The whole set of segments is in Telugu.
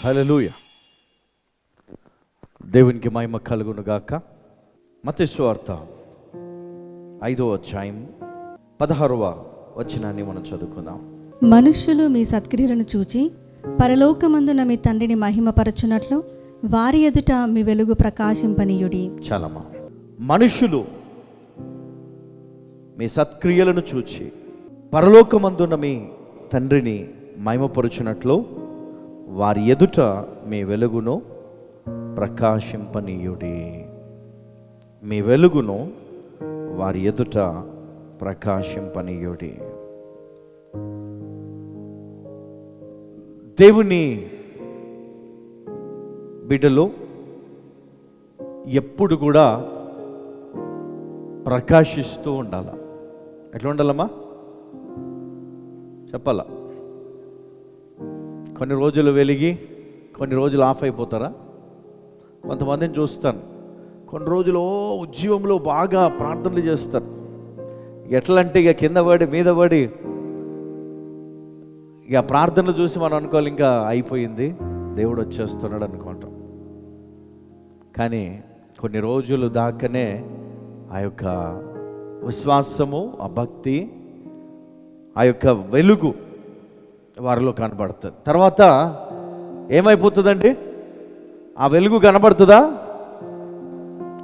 హల్లెలూయా. దేవునికి మహిమ కలుగును గాక. మత్తయి సువార్త 5వ అధ్యాయం 16వ వచనాన్ని మనం చదువుకుందాం. మనుష్యులు మీ సత్క్రియలను చూచి పరలోకమందున మీ తండ్రిని మహిమపరచునట్లు వారి ఎదుట మీ వెలుగు ప్రకాశింపనీయుడి. చాలమ్మా. మనుషులు మీ సత్క్రియలను చూచి పరలోకమందున మీ తండ్రిని మహిమపరచునట్లు వారి ఎదుట మీ వెలుగును ప్రకాశింపనీయుడి. మీ వెలుగును వారి ఎదుట ప్రకాశింపనీయుడి. దేవుని బిడ్డలు ఎప్పుడు కూడా ప్రకాశిస్తూ ఉండాల. ఎట్లా ఉండాలమ్మా చెప్పాలా? కొన్ని రోజులు వెలిగి కొన్ని రోజులు ఆఫ్ అయిపోతారా? కొంతమందిని చూస్తాను, కొన్ని రోజులు ఉద్యమంలో బాగా ప్రార్థనలు చేస్తారు. ఎట్లా అంటే ఇక కింద పడి మీద పడి ఇక ప్రార్థనలు చూసి మనం అనుకోవాలి ఇంకా అయిపోయింది, దేవుడు వచ్చేస్తున్నాడు అనుకుంటాం. కానీ కొన్ని రోజులు దాకానే ఆ యొక్క విశ్వాసము, ఆ భక్తి, ఆ యొక్క వెలుగు వారిలో కనబడుతుంది. తర్వాత ఏమైపోతుందండి? ఆ వెలుగు కనబడుతుందా?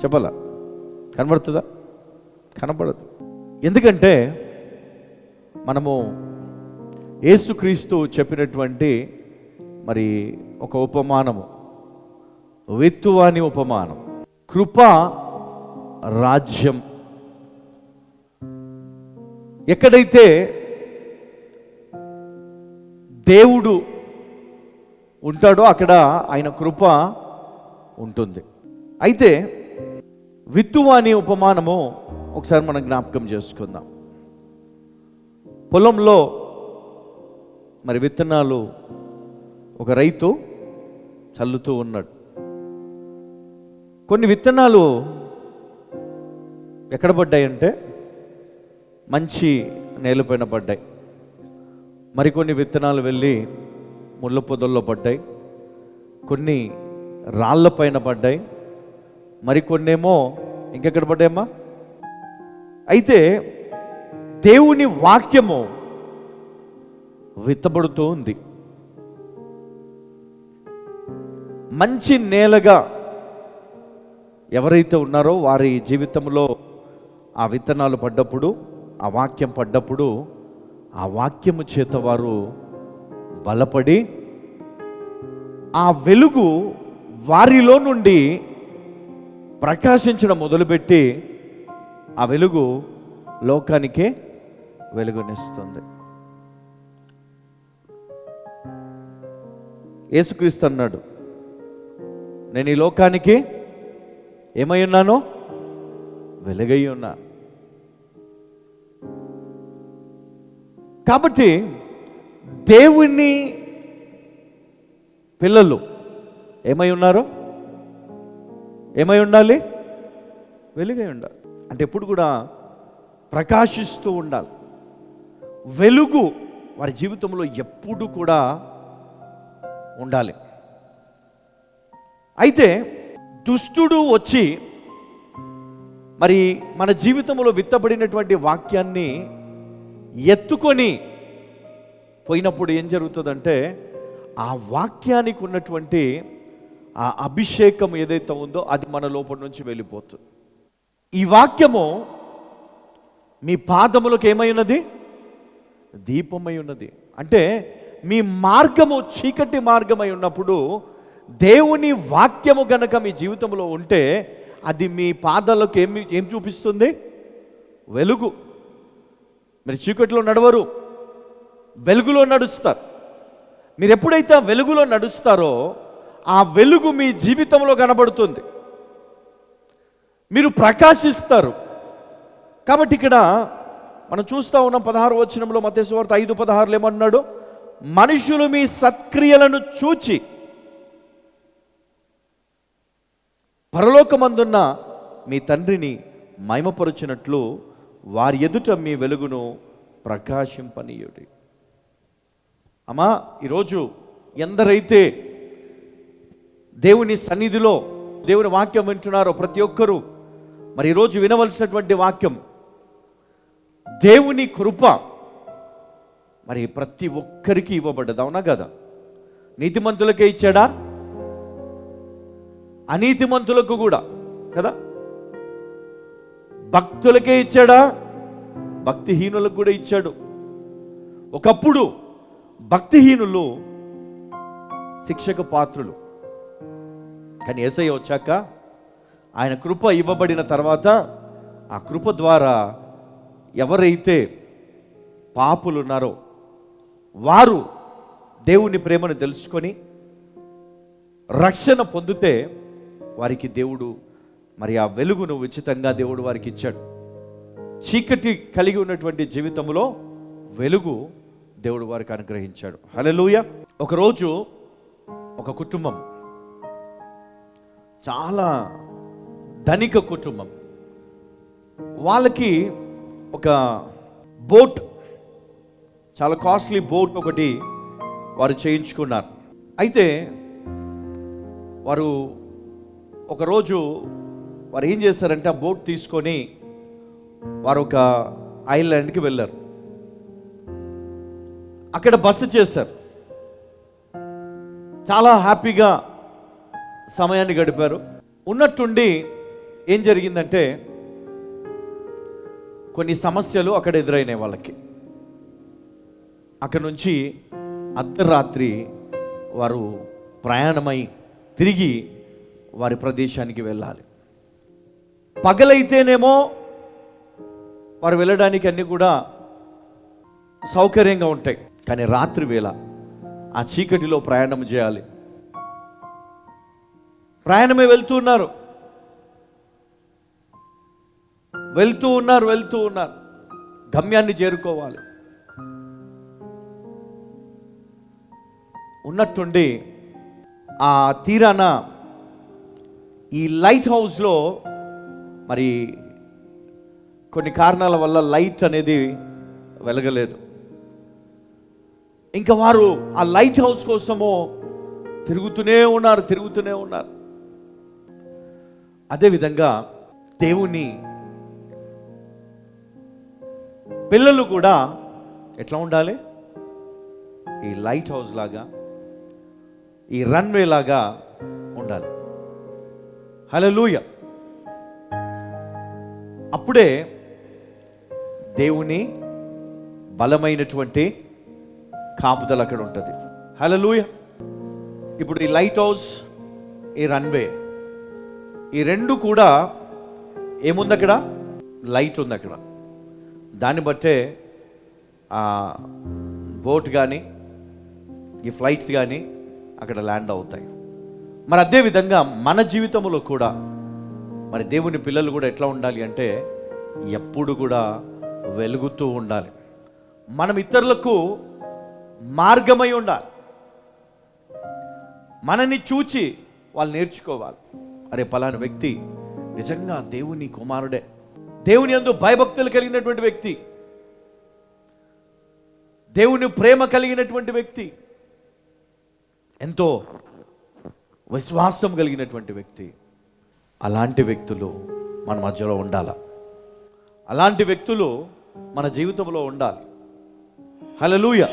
చెప్పాలా? కనబడుతుందా? కనబడదు. ఎందుకంటే మనము యేసుక్రీస్తు చెప్పినటువంటి మరి ఒక ఉపమానము, విత్తువాని ఉపమానం, కృపా రాజ్యం. ఎక్కడైతే దేవుడు ఉంటాడో అక్కడ ఆయన కృప ఉంటుంది. అయితే విత్తువాని ఉపమానము ఒకసారి మనం జ్ఞాపకం చేసుకుందాం. పొలంలో మరి విత్తనాలు ఒక రైతు చల్లుతూ ఉన్నాడు. కొన్ని విత్తనాలు ఎక్కడ పడ్డాయంటే మంచి నేలపైన పడ్డాయి. మరికొన్ని విత్తనాలు వెళ్ళి ముళ్ళ పొదల్లో పడ్డాయి, కొన్ని రాళ్ళ పైన పడ్డాయి, మరికొన్నేమో ఇంకెక్కడ పడ్డాయమ్మా? అయితే దేవుని వాక్యము విత్తబడుతూ ఉంది. మంచి నేలగా ఎవరైతే ఉన్నారో వారి జీవితంలో ఆ విత్తనాలు పడ్డప్పుడు, ఆ వాక్యం పడ్డప్పుడు, ఆ వాక్యము చేత వారు బలపడి ఆ వెలుగు వారిలో నుండి ప్రకాశించడం మొదలుపెట్టి ఆ వెలుగు లోకానికే వెలుగునిస్తుంది. యేసుక్రీస్తు అన్నాడు, నేను ఈ లోకానికి ఏమై ఉన్నాను? వెలుగై ఉన్నా. కాబట్టి దేవుని పిల్లలు ఏమై ఉన్నారు? ఏమై ఉండాలి? వెలుగై ఉండాలి. అంటే ఎప్పుడు కూడా ప్రకాశిస్తూ ఉండాలి. వెలుగు వారి జీవితంలో ఎప్పుడు కూడా ఉండాలి. అయితే దుష్టుడు వచ్చి మరి మన జీవితంలో విత్తబడినటువంటి వాక్యాన్ని ఎత్తుకొని పోయినప్పుడు ఏం జరుగుతుందంటే ఆ వాక్యానికి ఉన్నటువంటి ఆ అభిషేకం ఏదైతే ఉందో అది మన లోపల నుంచి వెళ్ళిపోతుంది. ఈ వాక్యము మీ పాదములకు ఏమై ఉన్నది? దీపమై ఉన్నది. అంటే మీ మార్గము చీకటి మార్గమై ఉన్నప్పుడు దేవుని వాక్యము గనక మీ జీవితంలో ఉంటే అది మీ పాదాలకు ఏం చూపిస్తుంది? వెలుగు. మీరు చీకటిలో నడవరు, వెలుగులో నడుస్తారు. మీరు ఎప్పుడైతే వెలుగులో నడుస్తారో ఆ వెలుగు మీ జీవితంలో కనబడుతుంది, మీరు ప్రకాశిస్తారు. కాబట్టి ఇక్కడ మనం చూస్తూ ఉన్నాం 16వ వచనంలో మత్తయి సువార్త 5:16 ఏమన్నాడు? మనుషులు మీ సత్క్రియలను చూచి పరలోకమందున్న మీ తండ్రిని మహిమపరచునట్లు వారి ఎదుట మీ వెలుగును ప్రకాశింపనీయుడి. అమ్మా, ఈరోజు ఎందరైతే దేవుని సన్నిధిలో దేవుని వాక్యం వింటున్నారో ప్రతి ఒక్కరూ మరి ఈరోజు వినవలసినటువంటి వాక్యం, దేవుని కృప మరి ప్రతి ఒక్కరికి ఇవ్వబడ్డది. అవునా కదా? నీతిమంతులకే ఇచ్చాడా? అనీతిమంతులకు కూడా కదా? భక్తులకే ఇచ్చాడా? భక్తిహీనులకు కూడా ఇచ్చాడు. ఒకప్పుడు భక్తిహీనులు శిక్షకు పాత్రులు, కానీ యేసయ్య వచ్చాక ఆయన కృప ఇవ్వబడిన తర్వాత ఆ కృప ద్వారా ఎవరైతే పాపులు ఉన్నారో వారు దేవుని ప్రేమను తెలుసుకొని రక్షణ పొందితే వారికి దేవుడు మరి ఆ వెలుగును ఉచితంగా దేవుడు వారికి ఇచ్చాడు. చీకటి కలిగి ఉన్నటువంటి జీవితంలో వెలుగు దేవుడు వారికి అనుగ్రహించాడు. హల్లెలూయా. ఒకరోజు ఒక కుటుంబం, చాలా ధనిక కుటుంబం, వాళ్ళకి ఒక బోట్, చాలా కాస్ట్లీ బోట్ ఒకటి వారు చేయించుకున్నారు. అయితే వారు ఒకరోజు వారు ఏం చేశారంటే ఆ బోట్ తీసుకొని వారు ఒక ఐలాండ్కి వెళ్ళారు. అక్కడ బస చేశారు. చాలా హ్యాపీగా సమయాన్ని గడిపారు. ఉన్నట్టుండి ఏం జరిగిందంటే కొన్ని సమస్యలు అక్కడ ఎదురైనాయి వాళ్ళకి. అక్కడ నుంచి అర్ధరాత్రి వారు ప్రయాణమై తిరిగి వారి ప్రదేశానికి వెళ్ళాలి. పగలైతేనేమో వారు వెళ్ళడానికి అన్నీ కూడా సౌకర్యంగా ఉంటాయి, కానీ రాత్రి వేళ ఆ చీకటిలో ప్రయాణం చేయాలి. ప్రయాణమే వెళ్తూ ఉన్నారు. గమ్యాన్ని చేరుకోవాలి. ఉన్నట్టుండి ఆ తీరాన ఈ లైట్ హౌస్లో మరి కొన్ని కారణాల వల్ల లైట్ అనేది వెలగలేదు. ఇంకా వారు ఆ లైట్ హౌస్ కోసము తిరుగుతూనే ఉన్నారు. అదేవిధంగా దేవుని పిల్లలు కూడా ఎట్లా ఉండాలి? ఈ లైట్ హౌస్ లాగా, ఈ రన్వే లాగా ఉండాలి. హల్లెలూయా. అప్పుడే దేవుని బలమైనటువంటి కాపుదల అక్కడ ఉంటుంది. హల్లెలూయా. ఇప్పుడు ఈ లైట్ హౌస్, ఈ రన్వే, ఈ రెండు కూడా ఏముంది అక్కడ? లైట్ ఉంది అక్కడ. దాన్ని బట్టే ఆ బోట్ కానీ ఈ ఫ్లైట్స్ కానీ అక్కడ ల్యాండ్ అవుతాయి. మరి అదేవిధంగా మన జీవితంలో కూడా మరి దేవుని పిల్లలు కూడా ఎట్లా ఉండాలి అంటే ఎప్పుడు కూడా వెలుగుతూ ఉండాలి. మనం ఇతరులకు మార్గమై ఉండాలి. మనని చూచి వాళ్ళు నేర్చుకోవాలి. అరే పలానా వ్యక్తి నిజంగా దేవుని కుమారుడే, దేవుని యందు భయభక్తులు కలిగినటువంటి వ్యక్తి, దేవుని ప్రేమ కలిగినటువంటి వ్యక్తి, ఎంతో విశ్వాసం కలిగినటువంటి వ్యక్తి. అలాంటి వ్యక్తులు మన మధ్యలో ఉండాలి. అలాంటి వ్యక్తులు మన జీవితంలో ఉండాలి. హల్లెలూయా.